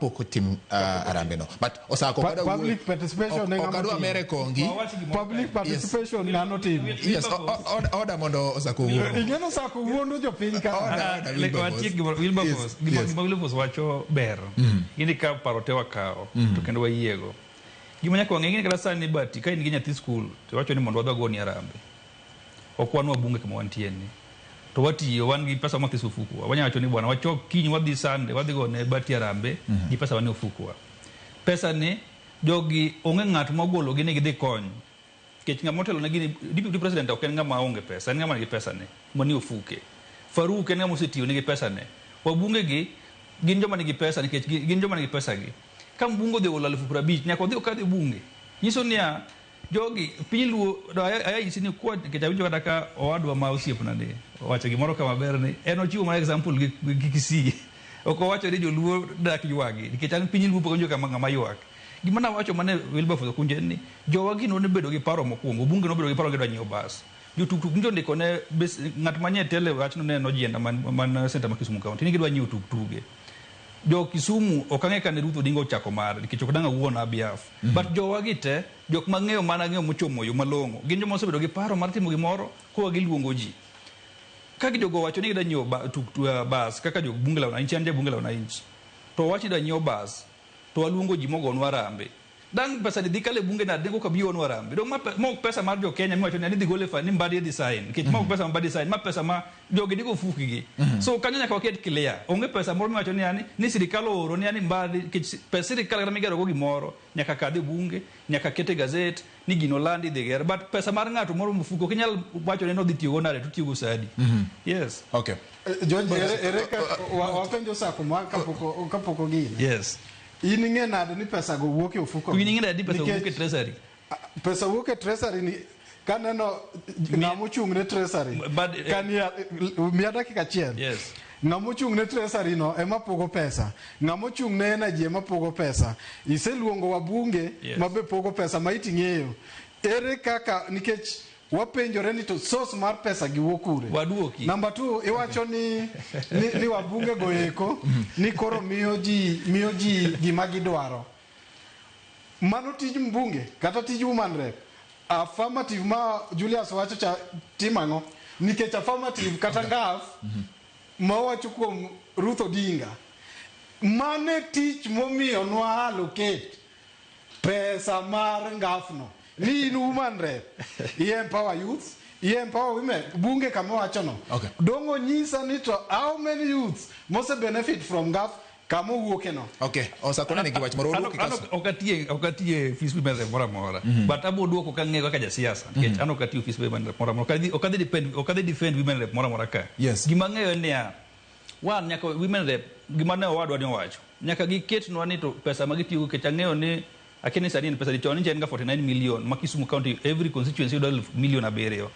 kapok tim arambe no. But osako kada public participation okadwa mere kongi. Public participation ngano tim. Yes, order mondo osako wuono. Ingeno sako wuono jo piny ka. Wilberforce wacho ber. Gini ka parote wakao to kendo wayiego. Gima nyaka wang'e kata sani bati ka in gi nyathi school to wacho ni mondo wadwa goni arambe. Ok wan wabunge kama wantie ni. To watiyo wan gi pesa makis ufukwa. Wanya wacho ni bwana wacho kiny wadhi sande wadhi gone bati arambe gi pesa wani ufukwa. Pesa ni jogi onge ng'at mogolo gini gidhi kony. Kech ng'amotelo na gini deputy president ok en ng'ama onge pesa, en ng'ama nigi pesa ne mani ufuke. Faruk en ng'ama osetiyo nigi pesa ne. Wabunge gi gin joma nigi pesa nikech gin joma nigi pesa gi. Ka mbungo de wala 50,000 nyaka odhi okadhi bunge. Nyiso niya jogi piny luo aya isi ni kwa nikech awinjo kata ka owadwa ma osiepna ni owacho gimoro kama ber ni en ochiwo mana example gi Kisii. Ok owacho ni joluo dak ywagi nikech an piny luo pok onjo kama ng'ama ywak. Gima na wacho mane Wilberforce kunje ni jowagi no ne bedo gi paro mokwongo bunge no bedo gi paro gi dwanyo bas. YouTube njo ndiko ne ng'at manye tele wachno ne nojienda man center ma Kisumu County ni gidwa nyieo tuge. Jo Kisumu okang'e kane Ruth Odinga ochako mar nikech ok danga wuona abiaf. But jowagi te jok mang'eyo mana ng'eyo mochomo yo malong'o gin joma osebedo gi paro mar timo gimoro ko giluongo ji. Ka jogo wacho ni gidwa nyieo bas kaka jo bunge la wananchi anje bunge la wananchi. To wacho ni nyieo bas to waluongo ji mogonwa arambe. Dan pesa ni dikale bunge na dengo kabiyo onwa arambe. Dong mo pesa mar jo Kenya mi wacho ni dhi gole fa ni mbadi design. Nikech mo pesa mbadi design ma pesa ma jogi digo fuki gi. So kanyo nyaka waket clear. Onge pesa moro mi wacho ni sirikal oro ni mbadi nikech pesa sirikal kata migero go gimoro nyaka kadhi bunge nyaka kete gazet ni gino landi dhi ger. But pesa mar ng'ato moro mfuko kinyal wacho ni no dhi tiyo go nade to tiyo go sadi. Yes. Okay. George Ereka wapenjo sako ma kapoko gini. Yes. In ing'e nade ni pesa go wuok e ofuko? In ing'e nade ni pesa wuok e treasury? Pesa wuok e treasury ni kaneno ng'amo chung ne treasury. Kania miya dakika achiel. Yes. Ng'amo chung ne treasury no ema pogo pesa. Ng'amo chung ne energy ema pogo pesa. Iseluongo wabunge mabe pogo pesa ma iting'eyo. Ere kaka nikech wapenjore ni to source mar pesa gi wuok kure. Waduoki. Number 2 iwacho ni wabunge go eko ni koro miyo ji gima gidwaro. Mano tij mbunge kata tij woman rep. Affirmative ma Julius wacho cha timang'o nikech affirmative kata ngaf ma wacho kuom Ruth Odinga mane tich momiyo nwa allocate pesa mar ngafno. Ni in woman rep, empower youth, empower women, bunge kama wacho no. Okay. Dongo nyisa ni to how many youths must benefit from GAF kama wuoke no. Okay. Osakona nigi wach moro kaso. Okatie fees women rep mora. But abo duoko kang'e kaka jasiasa. Nikech an okatie fees women rep mora. Okadhi defend women rep mora ka. Yes. Gima ng'eyo ni wan nyaka women rep gima ne owadwa ni owacho. Nyaka giketnwa ni to pesa ma gitiyo kech ang'eyo ni akini sani pesa dichoni nje nga 49 million ma Kisumu County every constituency do million abiriyo.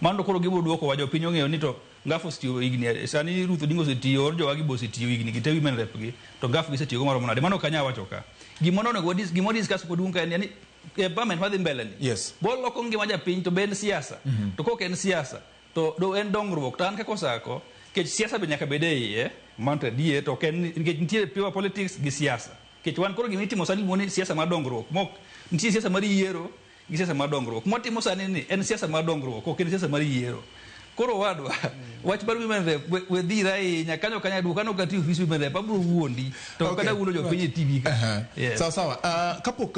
Mando koro gibo duoko wajo piny ong'eyo ni to ngafu sitiyo igni sani Ruth Odinga sitiyo or jowa gibo sitiyo igni gite women rep gi to ngafu gisetiyo go maromo nade mano kanya wacho ka. Gimono nego gimo discuss kodun ka yani parliament madhi mbele ni. Yes. Bolo ko ngima ja piny to ben siasa. To kok en siasa to do en dongruok tan ka kosako kech siasa be nyaka bede iye mante die to ken nikech nitie pure politics gi siasa. Kech wan koro gimitimo sani moni siasa mar dongruok mok nitie siasa mar yiero gi siasa mar dongruok motimo sani ni en siasa mar dongruok ok en siasa mar yiero koro wadwa wach bar women rep we dhira kanyo kanya dukano kati office women rep abro wuondi to kada wuondo jo piny TV sawa sawa kapok